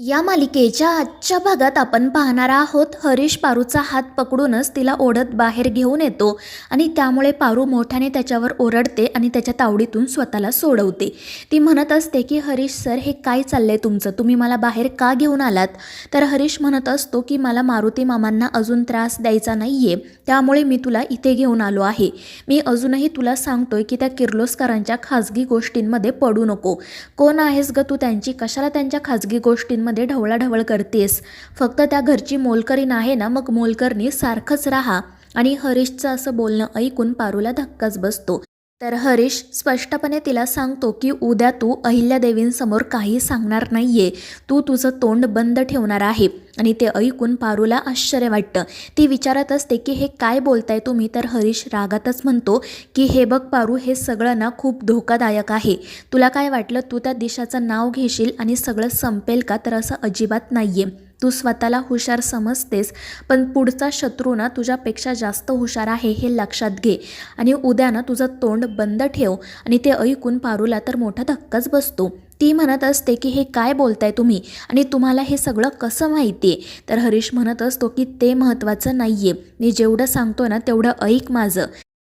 या मालिकेच्या आजच्या भागात आपण पाहणार आहोत हरीश पारूचा हात पकडूनच तिला ओढत बाहेर घेऊन येतो आणि त्यामुळे पारू मोठ्याने त्याच्यावर ओरडते आणि त्याच्या तावडीतून स्वतःला सोडवते. ती म्हणत असते की हरीश सर हे काय चाललंय तुमचं, तुम्ही मला बाहेर का घेऊन आलात. तर हरीश म्हणत असतो की मला मारुती मामांना अजून त्रास द्यायचा नाहीये, त्यामुळे मी तुला इथे घेऊन आलो आहे. मी अजूनही तुला सांगतोय की त्या किर्लोस्करांच्या खाजगी गोष्टींमध्ये पडू नको. कोण आहेस ग तू त्यांची, कशाला त्यांच्या खाजगी गोष्टींमध्ये ढवळाढवळ करतेस. फक्त त्या घरची मोलकरीण आहे ना, मग मोलकरणी सारखंच राहा. आणि हरीशचं असं बोलणं ऐकून पारूला धक्काच बसतो. तर हरीश स्पष्टपणे तिला सांगतो की उद्या तू अहिल्यादेवींसमोर काही सांगणार नाहीये, तू तुझं तोंड बंद ठेवणार आहे. आणि ते ऐकून पारूला आश्चर्य वाटतं. ती विचारत असते की हे काय बोलताय तुम्ही. तर हरीश रागातच म्हणतो की हे बघ पारू, हे सगळं ना खूप धोकादायक आहे. तुला काय वाटलं तू त्या दिशाचं नाव घेशील आणि सगळं संपेल का, तर असं अजिबात नाहीये. तू स्वतःला हुशार समजतेस, पण पुढचा शत्रू ना तुझ्यापेक्षा जास्त हुशार आहे हे लक्षात घे. आणि उद्या ना तुझं तोंड बंद ठेव. आणि ते ऐकून पारूला तर मोठा धक्काच बसतो. ती म्हणत असते की हे काय बोलताय तुम्ही आणि तुम्हाला हे सगळं कसं माहिती आहे. तर हरीश म्हणत असतो की ते महत्त्वाचं नाहीये, मी जेवढं सांगतो ना तेवढं ऐक माझं.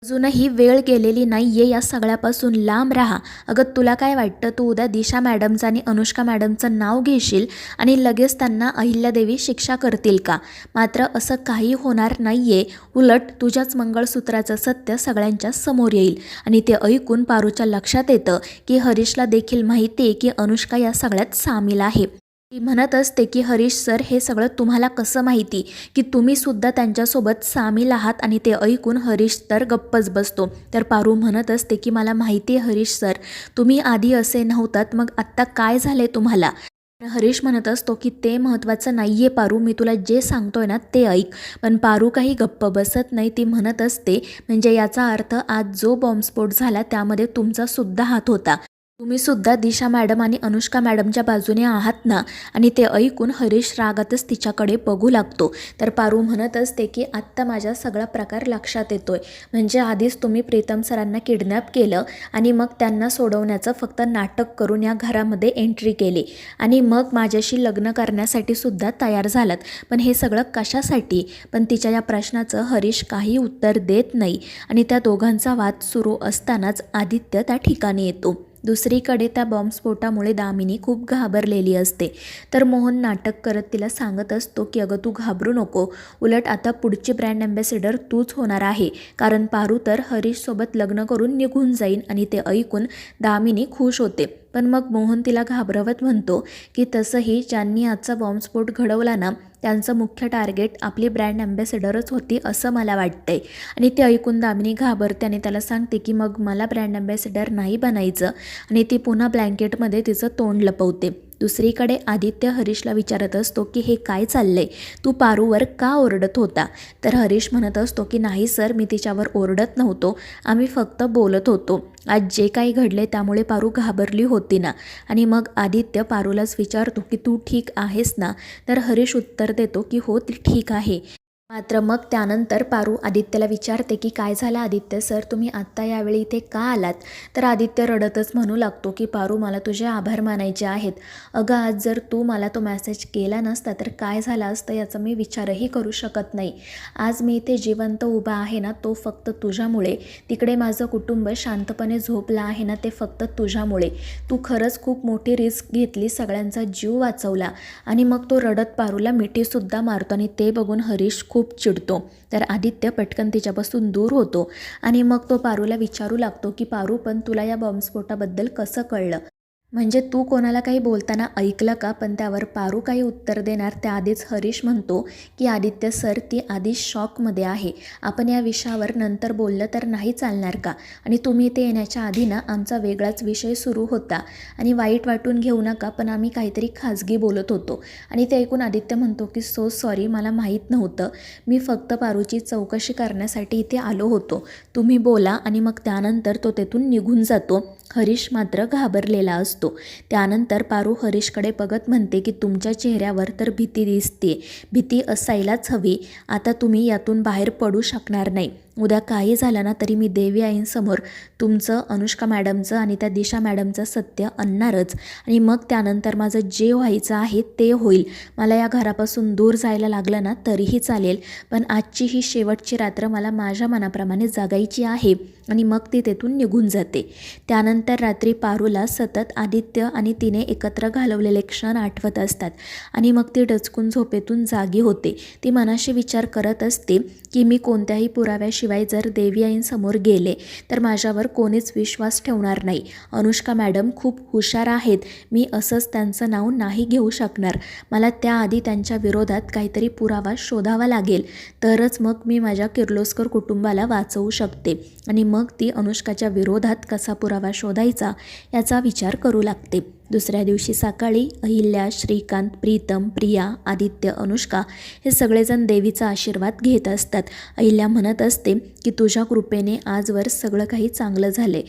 अजूनही वेळ गेलेली नाहीये, या सगळ्यापासून लांब राहा. अगं तुला काय वाटतं, तू उद्या दिशा मॅडमचं आणि अनुष्का मॅडमचं नाव घेशील आणि लगेच त्यांना अहिल्यादेवी शिक्षा करतील का. मात्र असं काही होणार नाहीये, उलट तुझ्याच मंगळसूत्राचं सत्य सगळ्यांच्या समोर येईल. आणि ते ऐकून पारूच्या लक्षात येतं की हरीशला देखील माहिती आहे की अनुष्का या सगळ्यात सामील आहे. ती म्हणत असते की हरीश सर हे सगळं तुम्हाला कसं माहिती की तुम्ही सुद्धा त्यांच्यासोबत सामील आहात. आणि ते ऐकून हरीश तर गप्पच बसतो. तर पारू म्हणत असते की मला माहिती आहे हरीश सर, तुम्ही आधी असे नव्हतात, मग आत्ता काय झाले तुम्हाला. हरीश म्हणत असतो की ते महत्त्वाचं नाहीये पारू, मी तुला जे सांगतोय ना ते ऐक. पण पारू काही गप्प बसत नाही. ती म्हणत असते म्हणजे याचा अर्थ आज जो बॉम्बस्फोट झाला त्यामध्ये तुमचा सुद्धा हात होता, तुम्ही सुद्धा दिशा मॅडम आणि अनुष्का मॅडमच्या बाजूने आहात ना. आणि ते ऐकून हरीश रागातच तिच्याकडे बघू लागतो. तर पारू म्हणत असते की आत्ता माझ्या सगळा प्रकार लक्षात येतोय. म्हणजे आधीच तुम्ही प्रीतम सरांना किडनॅप केलं आणि मग त्यांना सोडवण्याचं फक्त नाटक करून या घरामध्ये एंट्री केली आणि मग माझ्याशी लग्न करण्यासाठी सुद्धा तयार झालात. पण हे सगळं कशासाठी. पण तिच्या या प्रश्नाचं हरीश काही उत्तर देत नाही. आणि त्या दोघांचा वाद सुरू असतानाच आदित्य त्या ठिकाणी येतो. दुसरीकडे त्या बॉम्बस्फोटामुळे दामिनी खूप घाबरलेली असते. तर मोहन नाटक करत तिला सांगत असतो की अगं तू घाबरू नको, उलट आता पुढची ब्रँड ॲम्बॅसेडर तूच होणार आहे, कारण पारू तर हरीशसोबत लग्न करून निघून जाईन. आणि ते ऐकून दामिनी खुश होते. पण मग मोहन तिला घाबरवत म्हणतो की तसंही ज्यांनी आजचा बॉम्बस्फोट घडवला ना त्यांचं मुख्य टार्गेट आपली ब्रँड ॲम्बॅसेडरच होती असं मला वाटतंय. आणि ते ऐकून दामिनी घाबरते आणि त्याला सांगते की मग मला ब्रँड ॲम्बॅसेडर नाही बनायचं. आणि ती पुन्हा ब्लँकेटमध्ये तिचं तोंड लपवते. दुसरीकडे आदित्य हरीशला विचारत असतो की हे काय चाललंय, तू पारूवर का ओरडत होता. तर हरीश म्हणत असतो की नाही सर, मी तिच्यावर ओरडत नव्हतो, आम्ही फक्त बोलत होतो. आज जे काही घडले त्यामुळे पारू घाबरली होती ना. आणि मग आदित्य पारूलाच विचारतो की तू ठीक आहेस ना. तर हरीश उत्तर देतो की हो ती ठीक आहे. मात्र मग त्यानंतर पारू आदित्यला विचारते की काय झालं आदित्य सर, तुम्ही आत्ता यावेळी इथे का आलात. तर आदित्य रडतच म्हणू लागतो की पारू मला तुझे आभार मानायचे आहेत. अगं आज जर तू मला तो मेसेज केला नसता तर काय झालं असतं याचा मी विचारही करू शकत नाही. आज मी इथे जिवंत उभा आहे ना तो फक्त तुझ्यामुळे. तिकडे माझं कुटुंब शांतपणे झोपलं आहे ना ते फक्त तुझ्यामुळे. तू खरंच खूप मोठी रिस्क घेतली, सगळ्यांचा जीव वाचवला. आणि मग तो रडत पारूला मिठीसुद्धा मारतो आणि ते बघून हरीश खूप चिडतो. तर आदित्य पटकन तिच्यापासून दूर होतो. आणि मग तो पारूला विचारू लागतो की पारू पण तुला या बॉम्बस्फोटाबद्दल कसं कळलं, म्हणजे तू कोणाला काही बोलताना ऐकलं का. पण त्यावर पारू काही उत्तर देणार त्याआधीच हरीश म्हणतो की आदित्य सर ती आधीच शॉकमध्ये आहे, आपण या विषयावर नंतर बोललं तर नाही चालणार का. आणि तुम्ही इथे येण्याच्या आधी ना आमचा वेगळाच विषय सुरू होता आणि वाईट वाटून घेऊ नका, पण आम्ही काहीतरी खाजगी बोलत होतो. आणि ते ऐकून आदित्य म्हणतो की सो सॉरी, मला माहीत नव्हतं, मी फक्त पारूची चौकशी करण्यासाठी इथे आलो होतो, तुम्ही बोला. आणि मग त्यानंतर तो तेथून निघून जातो. हरीश मात्र घाबरलेला असतो. त्यानंतर पारू हरीशकडे बघत म्हणते की तुमच्या चेहऱ्यावर तर भीती दिसते, भीती असायलाच हवी, आता तुम्ही यातून बाहेर पडू शकणार नाही. उद्या काही झालं ना तरी मी देवी आईंसमोर तुमचं, अनुष्का मॅडमचं आणि त्या दिशा मॅडमचं सत्य आणणारच आणि मग त्यानंतर माझं जे व्हायचं आहे ते होईल. मला या घरापासून दूर जायला लागलं ना तरीही चालेल, पण आजची ही शेवटची रात्र मला माझ्या मनाप्रमाणे जगायची आहे आणि मग ती तेथून निघून जाते. त्यानंतर रात्री पारूला सतत आदित्य आणि तिने एकत्र घालवलेले क्षण आठवत असतात आणि मग ती डचकून झोपेतून जागी होते. ती मनाशी विचार करत असते की मी कोणत्याही पुराव्याशिवाय जर देवी आईंसमोर गेले तर माझ्यावर कोणीच विश्वास ठेवणार नाही. अनुष्का मॅडम खूप हुशार आहेत, मी असंच त्यांचं नाव नाही घेऊ शकणार. मला त्याआधी त्यांच्या विरोधात काहीतरी पुरावा शोधावा लागेल, तरच मग मी माझ्या किर्लोस्कर कुटुंबाला वाचवू शकते आणि मग ती अनुष्काच्या विरोधात कसा पुरावा शोधायचा याचा विचार करू लागते. दुसऱ्या दिवशी सकाळी अहिल्या, श्रीकांत, प्रीतम, प्रिया, आदित्य, अनुष्का हे सगळेजण देवीचा आशीर्वाद घेत असतात. अहिल्या म्हणत असते की तुझ्या कृपेने आजवर सगळं काही चांगलं झाले,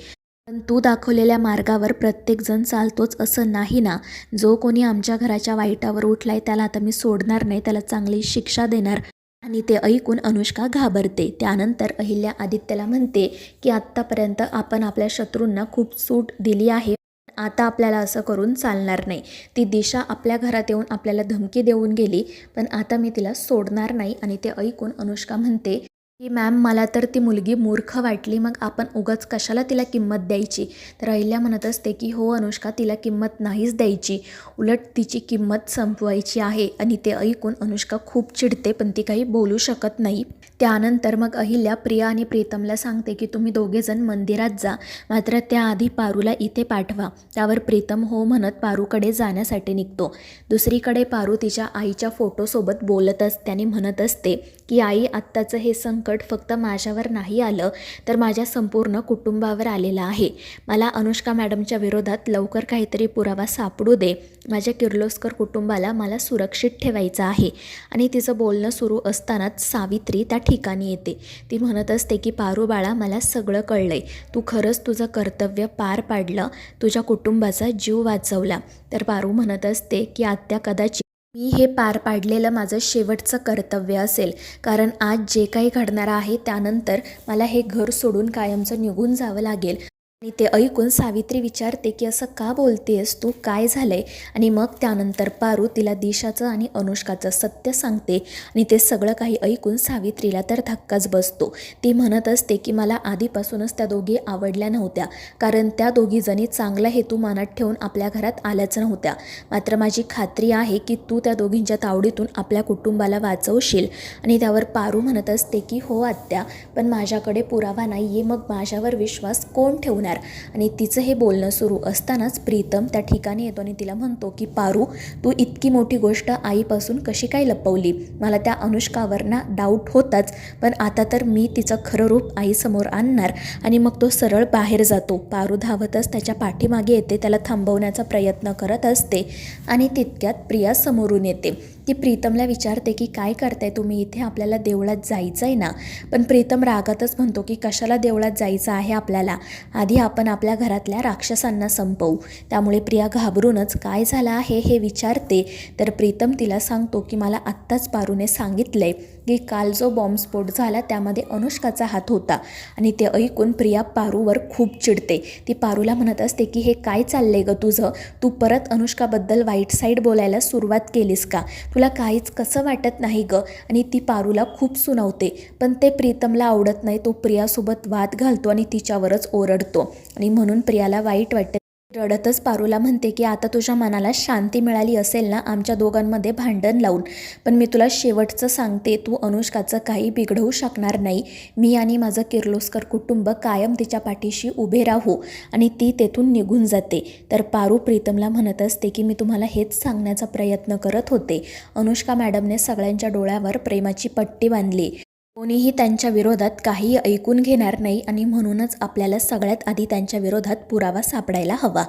पण तू दाखवलेल्या मार्गावर प्रत्येकजण चालतोच असं नाही ना. जो कोणी आमच्या घराच्या वाईटावर उठलाय त्याला आता मी सोडणार नाही, त्याला चांगली शिक्षा देणार. आणि ते ऐकून अनुष्का घाबरते. त्यानंतर अहिल्या आदित्यला म्हणते की आत्तापर्यंत आपण आपल्या शत्रूंना खूप सूट दिली आहे, आता आपल्याला असं करून चालणार नाही. ती दिशा आपल्या घरात येऊन आपल्याला धमकी देऊन गेली, पण आता मी तिला सोडणार नाही. आणि ते ऐकून अनुष्का म्हणते की मॅम, मला तर ती मुलगी मूर्ख वाटली, मग आपण उगाच कशाला तिला किंमत द्यायची. तर अहिल्या म्हणत असते की हो अनुष्का, तिला किंमत नाहीच द्यायची, उलट तिची किंमत संपवायची आहे. आणि ते ऐकून अनुष्का खूप चिडते, पण ती काही बोलू शकत नाही. त्यानंतर मग अहिल्या प्रिया आणि प्रीतमला सांगते की तुम्ही दोघेजण मंदिरात जा, मात्र त्याआधी पारूला इथे पाठवा. त्यावर प्रीतम हो म्हणत पारूकडे जाण्यासाठी निघतो. दुसरीकडे पारू तिच्या आईच्या फोटोसोबत बोलत असते आणि म्हणत असते की आई, आत्ताचं हे संकट फक्त माझ्यावर नाही आलं तर माझ्या संपूर्ण कुटुंबावर आलेलं आहे. मला अनुष्का मॅडमच्या विरोधात लवकर काहीतरी पुरावा सापडू दे. माझ्या किर्लोस्कर कुटुंबाला मला सुरक्षित ठेवायचं आहे. आणि तिचं बोलणं सुरू असतानाच सावित्री त्या ठिकाणी येते. ती म्हणत असते की पारू बाळा, मला सगळं कळलंय, तू खरंच तुझं कर्तव्य पार पाडलं, तुझ्या कुटुंबाचा जीव वाचवला. तर पारू म्हणत असते की आत्या, कदाचित मी हे पार पाडलेलं माझं शेवटचं कर्तव्य असेल, कारण आज जे काही घडणार आहे त्यानंतर मला हे घर सोडून कायमचं निघून जावं लागेल. आणि ते ऐकून सावित्री विचारते की असं का बोलतेस तू, काय झालंय. आणि मग त्यानंतर पारू तिला दिशाचं आणि अनुष्काचं सत्य सांगते आणि ते सगळं काही ऐकून सावित्रीला तर धक्काच बसतो. ती म्हणत असते की मला आधीपासूनच त्या दोघी आवडल्या नव्हत्या, कारण त्या दोघीजणी चांगला हेतू मनात ठेवून आपल्या घरात आल्याच नव्हत्या. मात्र माझी खात्री आहे की तू त्या दोघींच्या तावडीतून आपल्या कुटुंबाला वाचवशील. आणि त्यावर पारू म्हणत असते की हो आत्या, पण माझ्याकडे पुरावा नाही आहे, मग माझ्यावर विश्वास कोण ठेवणार. आणि तिचं हे बोलणं सुरू असतानाच प्रीतम त्या ठिकाणी येतो आणि तिला म्हणतो की पारू, तू इतकी मोठी गोष्ट आईपासून कशी काय लपवली. मला त्या अनुष्कावर ना डाऊट होताच, पण आता तर मी तिचं खरं रूप आईसमोर आणणार. आणि मग तो सरळ बाहेर जातो. पारू धावतच त्याच्या पाठीमागे येते, त्याला थांबवण्याचा प्रयत्न करत असते आणि तितक्यात प्रिया समोरून येते. ती प्रीतमला विचारते की काय करताय तुम्ही इथे, आपल्याला देवळात जायचं आहे ना. पण प्रीतम रागातच म्हणतो की कशाला देवळात जायचं आहे आपल्याला, आधी आपण आपल्या घरातल्या राक्षसांना संपवू. त्यामुळे प्रिया घाबरूनच काय झालं आहे हे विचारते. तर प्रीतम तिला सांगतो की मला आत्ताच पारूने सांगितलंय की काल जो बॉम्बस्फोट झाला त्यामध्ये अनुष्काचा हात होता. आणि ते ऐकून प्रिया पारूवर खूप चिडते. ती पारूला म्हणत असते की हे काय चाललंय ग तुझं, तू परत अनुष्काबद्दल वाईट साईड बोलायला सुरुवात केलीस का, तुला काहीच कसं वाटत नाही ग. आणि ती पारूला खूप सुनावते, पण ते प्रीतमला आवडत नाही. तो प्रियासोबत वाद घालतो आणि तिच्यावरच ओरडतो आणि म्हणून प्रियाला वाईट वाटते. रडतच पारूला म्हणते की आता तुझ्या मनाला शांती मिळाली असेल ना आमच्या दोघांमध्ये भांडण लावून, पण मी तुला शेवटचं सांगते, तू अनुष्काचं काही बिघडवू शकणार नाही. मी आणि माझं किर्लोस्कर कुटुंब कायम तिच्या पाठीशी उभे राहू. आणि ती तेथून निघून जाते. तर पारू प्रीतमला म्हणत असते की मी तुम्हाला हेच सांगण्याचा प्रयत्न करत होते, अनुष्का मॅडमने सगळ्यांच्या डोळ्यावर प्रेमाची पट्टी बांधली, कोणीही त्यांच्या विरोधात काही ऐकून घेणार नाही आणि म्हणूनच आपल्याला सगळ्यात आधी त्यांच्या विरोधात पुरावा सापडायला हवा.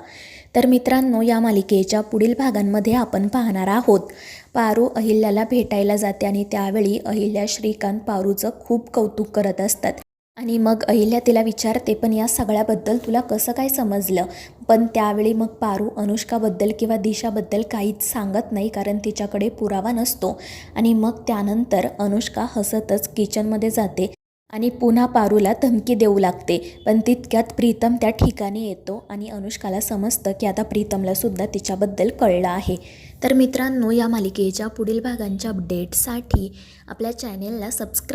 तर मित्रांनो, या मालिकेच्या पुढील भागांमध्ये आपण पाहणार आहोत पारू अहिल्याला भेटायला जाते आणि त्यावेळी अहिल्या श्रीकांत पारूचं खूप कौतुक करत असतात. आणि मग अहिल्या तिला विचारते पण या सगळ्याबद्दल तुला कसं काय समजलं. पण त्यावेळी मग पारू अनुष्काबद्दल किंवा दिशाबद्दल काहीच सांगत नाही, कारण तिच्याकडे पुरावा नसतो. आणि मग त्यानंतर अनुष्का हसतच किचनमध्ये जाते आणि पुन्हा पारूला धमकी देऊ लागते. पण तितक्यात प्रीतम त्या ठिकाणी येतो आणि अनुष्काला समजतं की आता प्रीतमला सुद्धा तिच्याबद्दल कळलं आहे. तर मित्रांनो, या मालिकेच्या पुढील भागांच्या अपडेटसाठी आपल्या चॅनेलला सबस्क्राईब